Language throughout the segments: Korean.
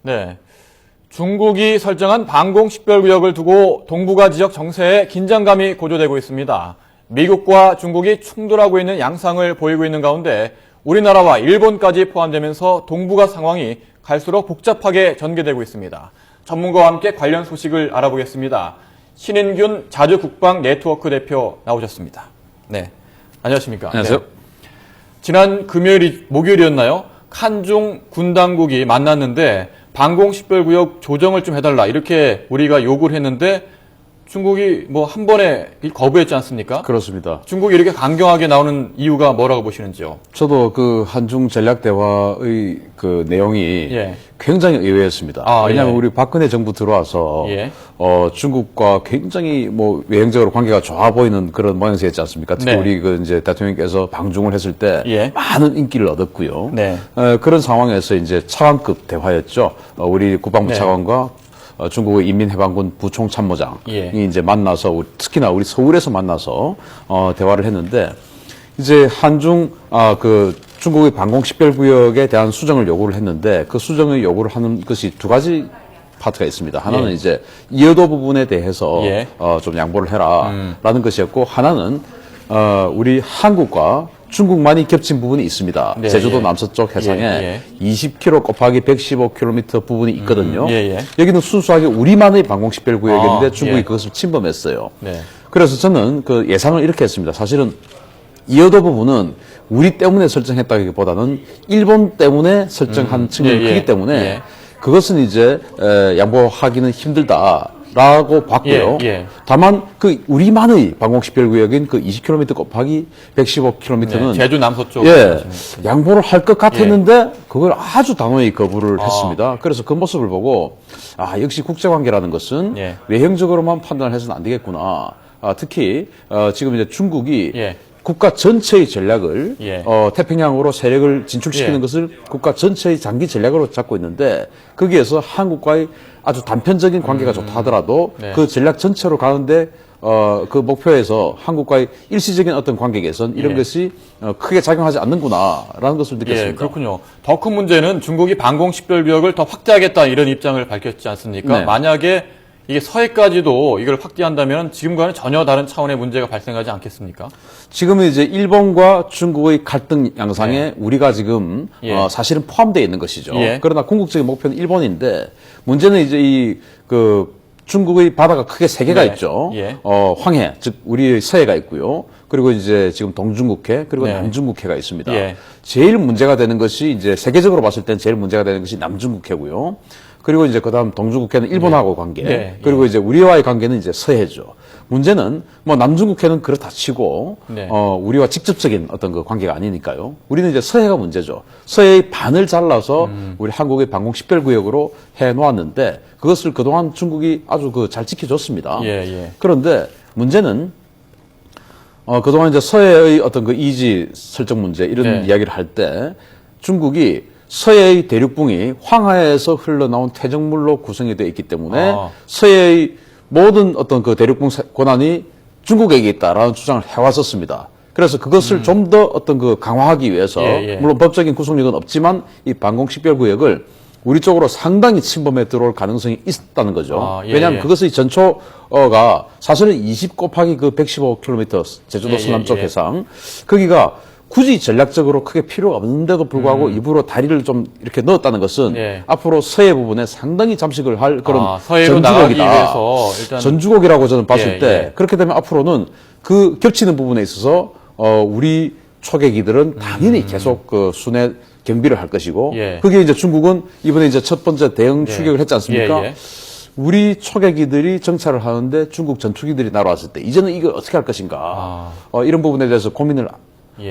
네. 중국이 설정한 방공식별구역을 두고 동북아 지역 정세에 긴장감이 고조되고 있습니다. 미국과 중국이 충돌하고 있는 양상을 보이고 있는 가운데 우리나라와 일본까지 포함되면서 동북아 상황이 갈수록 복잡하게 전개되고 있습니다. 전문가와 함께 관련 소식을 알아보겠습니다. 신인균 자주국방 네트워크 대표 나오셨습니다. 네, 안녕하십니까? 안녕하세요. 네. 지난 목요일이었나요? 한중 군 당국이 만났는데 방공식별구역 조정을 좀 해달라 이렇게 우리가 요구를 했는데 중국이 뭐 한 번에 거부했지 않습니까? 그렇습니다. 중국이 이렇게 강경하게 나오는 이유가 뭐라고 보시는지요? 저도 그 한중 전략 대화의 그 내용이 예. 굉장히 의외였습니다. 왜냐하면 예. 우리 박근혜 정부 들어와서 예. 중국과 굉장히 뭐 외형적으로 관계가 좋아 보이는 그런 모양새였지 않습니까? 특히 네. 우리 그 이제 대통령께서 방중을 했을 때 예. 많은 인기를 얻었고요. 네. 그런 상황에서 이제 차관급 대화였죠. 우리 국방부 네. 차관과 중국의 인민해방군 부총참모장이 예. 이제 만나서 특히나 우리 서울에서 만나서 대화를 했는데 이제 한중 그 중국의 방공식별구역에 대한 수정을 요구를 했는데 그 수정을 요구를 하는 것이 두 가지 파트가 있습니다. 하나는 예. 이제 이해도 부분에 대해서 예. 좀 양보를 해라라는 것이었고 하나는 우리 한국과 중국만이 겹친 부분이 있습니다. 네, 제주도 예. 남서쪽 해상에 예, 20km 곱하기 115km 부분이 있거든요. 예. 여기는 순수하게 우리만의 방공식별구역인데 중국이 예. 그것을 침범했어요. 네. 그래서 저는 그 예상을 이렇게 했습니다. 사실은 이어도 부분은 우리 때문에 설정했다기보다는 일본 때문에 설정한 측면이 예. 크기 때문에 예. 그것은 이제 양보하기는 힘들다라고 봤고요. 예. 다만 그 우리만의 방공식별구역인 그 20km 곱하기 115km는 네. 제주 남서쪽. 양보를 할 것 같았는데 그걸 아주 단호히 거부를 했습니다. 그래서 그 모습을 보고 역시 국제관계라는 것은 예. 외형적으로만 판단을 해서는 안 되겠구나. 특히 지금 이제 중국이 예. 국가 전체의 전략을 예. 태평양으로 세력을 진출시키는 예. 것을 국가 전체의 장기 전략으로 잡고 있는데 거기에서 한국과의 아주 단편적인 관계가 좋다 하더라도 네. 그 전략 전체로 가는데 그 목표에서 한국과의 일시적인 어떤 관계 개선 이런 예. 것이 크게 작용하지 않는구나라는 것을 느꼈습니다. 예, 그렇군요. 더 큰 문제는 중국이 방공식별구역을 더 확대하겠다 이런 입장을 밝혔지 않습니까? 네. 만약에 이게 서해까지도 이걸 확대한다면 지금과는 전혀 다른 차원의 문제가 발생하지 않겠습니까? 지금은 이제 일본과 중국의 갈등 양상에 네. 우리가 지금 예. 사실은 포함되어 있는 것이죠. 예. 그러나 궁극적인 목표는 일본인데 문제는 이제 이 그 중국의 바다가 크게 세 개가 네. 있죠. 예. 황해, 즉 우리의 서해가 있고요. 그리고 이제 지금 동중국해 그리고 네. 남중국해가 있습니다. 예. 제일 문제가 되는 것이 이제 세계적으로 봤을 땐 제일 문제가 되는 것이 남중국해고요. 그리고 이제 그다음 동중국해는 일본하고 관계. 네. 그리고 이제 우리와의 관계는 이제 서해죠. 문제는 뭐 남중국해는 그렇다 치고 네. 우리와 직접적인 어떤 그 관계가 아니니까요. 우리는 이제 서해가 문제죠. 서해의 반을 잘라서 우리 한국의 방공식별구역으로 해 놓았는데 그것을 그동안 중국이 아주 그 잘 지켜줬습니다. 예. 그런데 문제는 그동안 이제 서해의 어떤 그 이지 설정 문제 이런 네. 이야기를 할 때 중국이 서해의 대륙붕이 황하에서 흘러나온 퇴적물로 구성이 되어 있기 때문에 서해의 모든 어떤 그 대륙붕 권한이 중국에게 있다라는 주장을 해왔었습니다. 그래서 그것을 좀 더 어떤 그 강화하기 위해서 예. 물론 법적인 구속력은 없지만 이 방공식별구역을 우리 쪽으로 상당히 침범해 들어올 가능성이 있다는 거죠. 왜냐하면 그것의 전초가 사실은 20 곱하기 그 115km 제주도 서남쪽 해상 거기가 굳이 전략적으로 크게 필요가 없는데도 불구하고 일부러 다리를 좀 이렇게 넣었다는 것은 앞으로 서해 부분에 상당히 잠식을 할 그런 전주곡이다. 일단 전주곡이라고 저는 봤을 때 그렇게 되면 앞으로는 그 겹치는 부분에 있어서 우리 초계기들은 당연히 계속 그 순회 경비를 할 것이고 그게 이제 중국은 이번에 이제 첫 번째 대응 추격을 했지 않습니까? 우리 초계기들이 정찰을 하는데 중국 전투기들이 날아왔을 때 이제는 이걸 어떻게 할 것인가 이런 부분에 대해서 고민을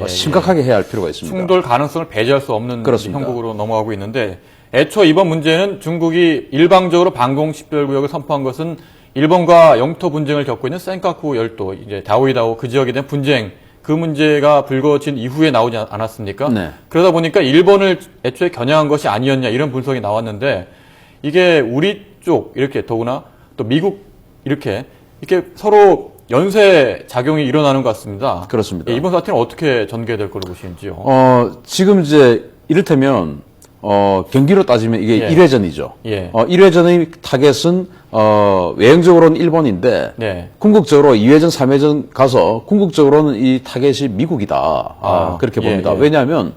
심각하게 해야 할 필요가 있습니다. 충돌 가능성을 배제할 수 없는 그렇습니다. 형국으로 넘어가고 있는데 애초 이번 문제는 중국이 일방적으로 방공식별구역을 선포한 것은 일본과 영토 분쟁을 겪고 있는 센카쿠 열도, 이제 다오이다오 그 지역에 대한 분쟁, 그 문제가 불거진 이후에 나오지 않았습니까? 네. 그러다 보니까 일본을 애초에 겨냥한 것이 아니었냐 이런 분석이 나왔는데 이게 우리 쪽 이렇게 더구나 또 미국 이렇게 서로 연쇄 작용이 일어나는 것 같습니다. 그렇습니다. 이번 사태는 어떻게 전개될 걸로 보시는지요? 지금 이제 이를테면 경기로 따지면 이게 예. 1회전이죠. 예. 1회전의 타겟은 외형적으로는 일본인데 네. 궁극적으로 2회전, 3회전 가서 궁극적으로는 이 타겟이 미국이다. 그렇게 봅니다. 예, 예. 왜냐하면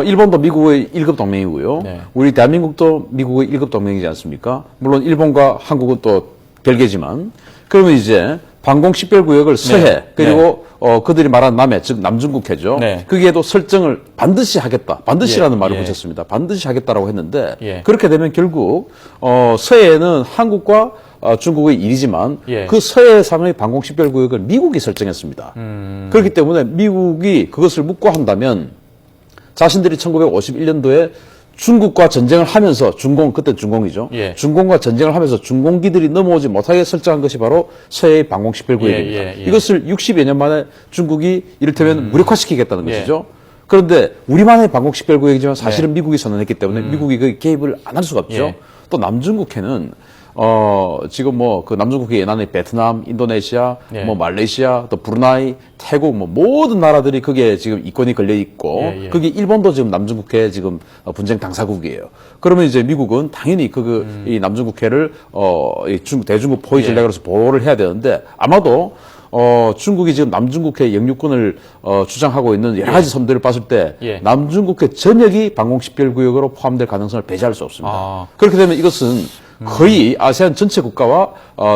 일본도 미국의 1급 동맹이고요. 네. 우리 대한민국도 미국의 1급 동맹이지 않습니까? 물론 일본과 한국은 또 별개지만 그러면 이제 방공 식별구역을 서해 네. 그리고 그들이 말한 남해 즉 남중국해죠. 네. 거기에도 설정을 반드시 하겠다. 반드시라는 예. 말을 예. 붙였습니다. 반드시 하겠다라고 했는데 예. 그렇게 되면 결국 서해에는 한국과 중국의 일이지만 예. 그 서해 상의 방공 식별구역을 미국이 설정했습니다. 그렇기 때문에 미국이 그것을 묵고 한다면 자신들이 1951년도에 중국과 전쟁을 하면서 그때 중공이죠. 예. 중공과 전쟁을 하면서 중공기들이 넘어오지 못하게 설정한 것이 바로 서해의 방공 식별구역입니다. 예, 예, 예. 이것을 60여 년 만에 중국이 이를테면 무력화시키겠다는 예. 것이죠. 그런데 우리만의 방공 식별구역이지만 사실은 미국이 선언했기 때문에 미국이 그 개입을 안 할 수가 없죠. 예. 또 남중국해는 지금 그 남중국해 연안의 베트남, 인도네시아, 예. 말레이시아, 또 브루나이, 태국 모든 나라들이 거기에 지금 이권이 걸려 있고 예, 예. 거기 일본도 지금 남중국해 지금 분쟁 당사국이에요. 그러면 이제 미국은 당연히 이 남중국해를 대중국 포위 전략으로서 보호를 해야 되는데 아마도 중국이 지금 남중국해 영유권을 주장하고 있는 여러 가지 섬들을 봤을 때 예. 남중국해 전역이 방공식별구역으로 포함될 가능성을 배제할 수 없습니다. 아. 그렇게 되면 이것은 거의 아세안 전체 국가와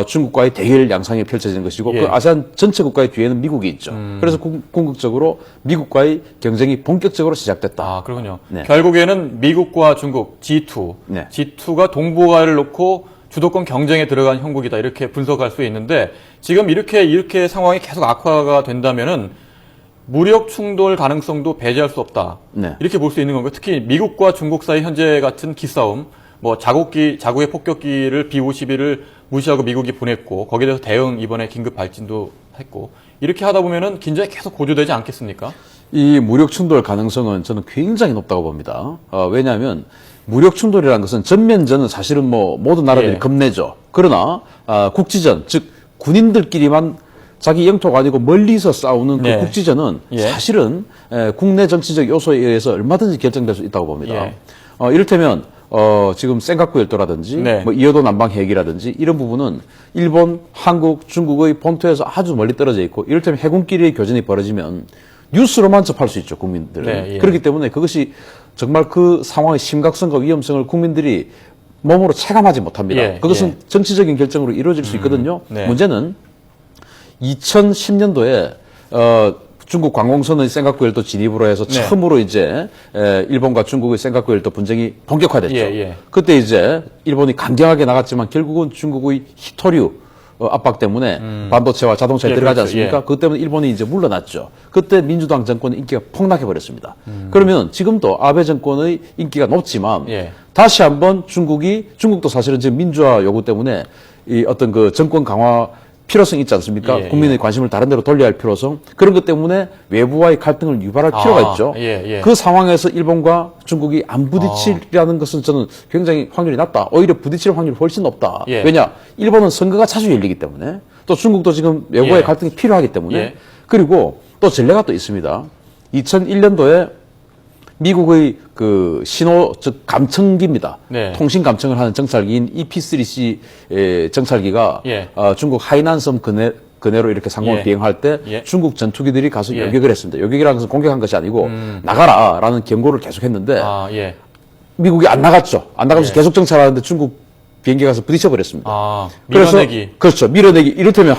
중국과의 대결 양상이 펼쳐지는 것이고 예. 그 아세안 전체 국가의 뒤에는 미국이 있죠. 그래서 궁극적으로 미국과의 경쟁이 본격적으로 시작됐다. 아, 그렇군요. 네. 결국에는 미국과 중국 G2, 네. G2가 동북아를 놓고 주도권 경쟁에 들어간 형국이다 이렇게 분석할 수 있는데 지금 이렇게 상황이 계속 악화가 된다면은 무력 충돌 가능성도 배제할 수 없다. 네. 이렇게 볼 수 있는 건가요? 특히 미국과 중국 사이 현재 같은 기싸움, 자국의 폭격기를 B-52를 무시하고 미국이 보냈고 거기에 대해서 대응 이번에 긴급 발진도 했고 이렇게 하다 보면은 긴장이 계속 고조되지 않겠습니까? 이 무력 충돌 가능성은 저는 굉장히 높다고 봅니다. 왜냐하면 무력 충돌이라는 것은 전면전은 사실은 모든 나라들이 예. 겁내죠. 그러나 국지전 즉 군인들끼리만 자기 영토가 아니고 멀리서 싸우는 그 네. 국지전은 예. 사실은 국내 정치적 요소에 의해서 얼마든지 결정될 수 있다고 봅니다. 예. 이를테면 지금 센가쿠 열도라든지 네. 이어도 남방 해역이라든지 이런 부분은 일본, 한국, 중국의 본토에서 아주 멀리 떨어져 있고 이를테면 해군끼리의 교전이 벌어지면 뉴스로만 접할 수 있죠, 국민들은. 네, 예. 그렇기 때문에 그것이 정말 그 상황의 심각성과 위험성을 국민들이 몸으로 체감하지 못합니다. 예, 그것은 예. 정치적인 결정으로 이루어질 수 있거든요. 네. 문제는 2010년도에 중국 관공선의 센가쿠 열도 진입으로 해서 네. 처음으로 이제 일본과 중국의 센가쿠 열도 분쟁이 본격화됐죠. 예, 예. 그때 이제 일본이 강경하게 나갔지만 결국은 중국의 히토류 압박 때문에 반도체와 자동차에 예, 들어가지 그렇죠. 않습니까? 예. 그것 때문에 일본이 이제 물러났죠. 그때 민주당 정권의 인기가 폭락해 버렸습니다. 그러면 지금도 아베 정권의 인기가 높지만 예. 다시 한번 중국도 사실은 지금 민주화 요구 때문에 이 어떤 그 정권 강화 필요성이 있지 않습니까? 예, 국민의 관심을 다른 데로 돌려야 할 필요성. 그런 것 때문에 외부와의 갈등을 유발할 필요가 있죠. 예, 예. 그 상황에서 일본과 중국이 안 부딪히려는 것은 저는 굉장히 확률이 낮다. 오히려 부딪힐 확률이 훨씬 높다. 예. 왜냐? 일본은 선거가 자주 열리기 때문에 또 중국도 지금 외부와의 예. 갈등이 필요하기 때문에 예. 그리고 또 전례가 또 있습니다. 2001년도에 미국의 그 신호 즉 감청기입니다. 네. 통신 감청을 하는 정찰기인 EP3C 정찰기가 예. 중국 하이난섬 근해로 이렇게 상공을 예. 비행할 때 예. 중국 전투기들이 가서 예. 요격을 했습니다. 요격이라는 것은 공격한 것이 아니고 나가라라는 경고를 계속했는데 아, 예. 미국이 안 나갔죠. 안 나가면서 예. 계속 정찰하는데 중국 비행기 가서 부딪혀 버렸습니다. 아, 밀어내기. 그렇죠. 밀어내기. 이를테면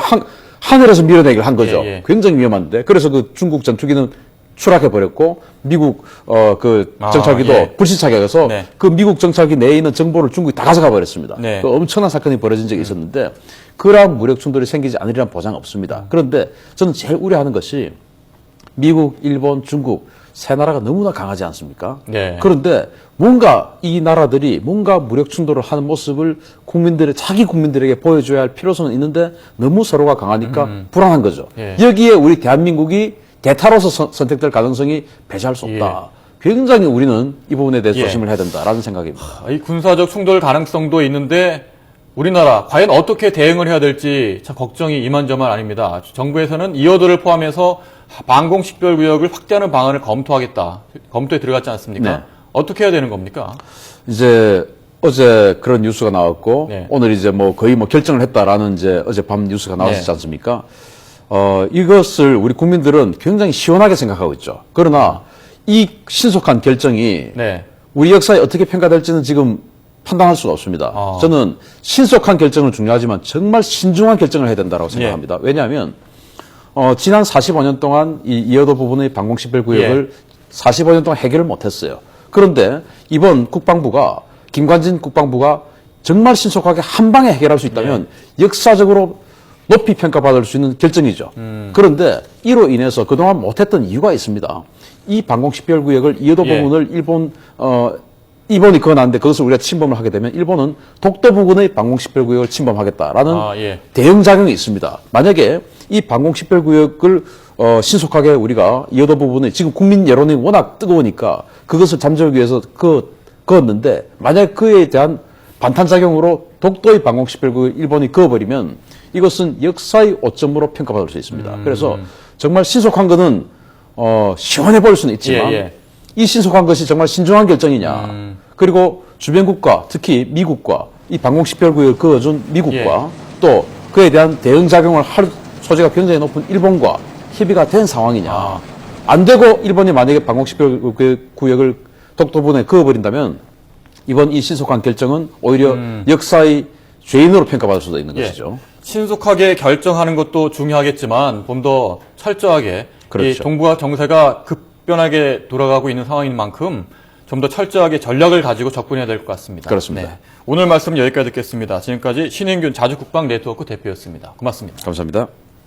하늘에서 밀어내기를 한 거죠. 예, 예. 굉장히 위험한데. 그래서 그 중국 전투기는 추락해 버렸고 미국 정찰기도 예. 불시착해서 네. 그 미국 정찰기 내에 있는 정보를 중국이 다 가져가 버렸습니다. 네. 그 엄청난 사건이 벌어진 적이 있었는데 그러한 무력 충돌이 생기지 않으리란 보장 없습니다. 그런데 저는 제일 우려하는 것이 미국, 일본, 중국 세 나라가 너무나 강하지 않습니까? 네. 그런데 뭔가 이 나라들이 뭔가 무력 충돌을 하는 모습을 자기 국민들에게 보여줘야 할 필요성은 있는데 너무 서로가 강하니까 불안한 거죠. 예. 여기에 우리 대한민국이 대타로서 선택될 가능성이 배제할 수 없다. 굉장히 우리는 이 부분에 대해서 예. 조심을 해야 된다라는 생각입니다. 이 군사적 충돌 가능성도 있는데 우리나라 과연 어떻게 대응을 해야 될지 참 걱정이 이만저만 아닙니다. 정부에서는 이어도를 포함해서 방공식별구역을 확대하는 방안을 검토에 들어갔지 않습니까? 네. 어떻게 해야 되는 겁니까? 이제 어제 그런 뉴스가 나왔고 네. 오늘 이제 뭐 거의 뭐 결정을 했다라는 이제 어젯밤 뉴스가 나왔지 네. 않습니까? 이것을 우리 국민들은 굉장히 시원하게 생각하고 있죠. 그러나 이 신속한 결정이 네. 우리 역사에 어떻게 평가될지는 지금 판단할 수가 없습니다. 저는 신속한 결정은 중요하지만 정말 신중한 결정을 해야 된다고 생각합니다. 왜냐하면 지난 45년 동안 이 이어도 부분의 방공식별구역을 45년 동안 해결을 못했어요. 그런데 이번 국방부가 김관진 국방부가 정말 신속하게 한 방에 해결할 수 있다면 역사적으로 높이 평가받을 수 있는 결정이죠. 그런데 이로 인해서 그동안 못했던 이유가 있습니다. 이 방공식별구역을 이어도 부분을 일본이 건하는데 그것을 우리가 침범을 하게 되면 일본은 독도 부근의 방공식별구역을 침범하겠다라는 대응작용이 있습니다. 만약에 이 방공식별구역을 신속하게 우리가 이어도 부분에 지금 국민 여론이 워낙 뜨거우니까 그것을 잠재우기 위해서 그었는데 만약 그에 대한 반탄작용으로 독도의 방공식별구역을 일본이 그어버리면 이것은 역사의 오점으로 평가받을 수 있습니다. 그래서 정말 신속한 것은 시원해 보일 수는 있지만 이 신속한 것이 정말 신중한 결정이냐. 그리고 주변 국가, 특히 미국과 이 방공식별구역을 그어준 미국과 또 그에 대한 대응작용을 할 소지가 굉장히 높은 일본과 협의가 된 상황이냐. 안 되고 일본이 만약에 방공식별구역을 독도 부분에 그어버린다면 이번 이 신속한 결정은 오히려 역사의 죄인으로 평가받을 수도 있는 것이죠. 신속하게 결정하는 것도 중요하겠지만 좀 더 철저하게 그렇죠. 이 동북아 정세가 급변하게 돌아가고 있는 상황인 만큼 좀 더 철저하게 전략을 가지고 접근해야 될 것 같습니다. 그렇습니다. 네. 오늘 말씀 여기까지 듣겠습니다. 지금까지 신인균 자주국방 네트워크 대표였습니다. 고맙습니다. 감사합니다.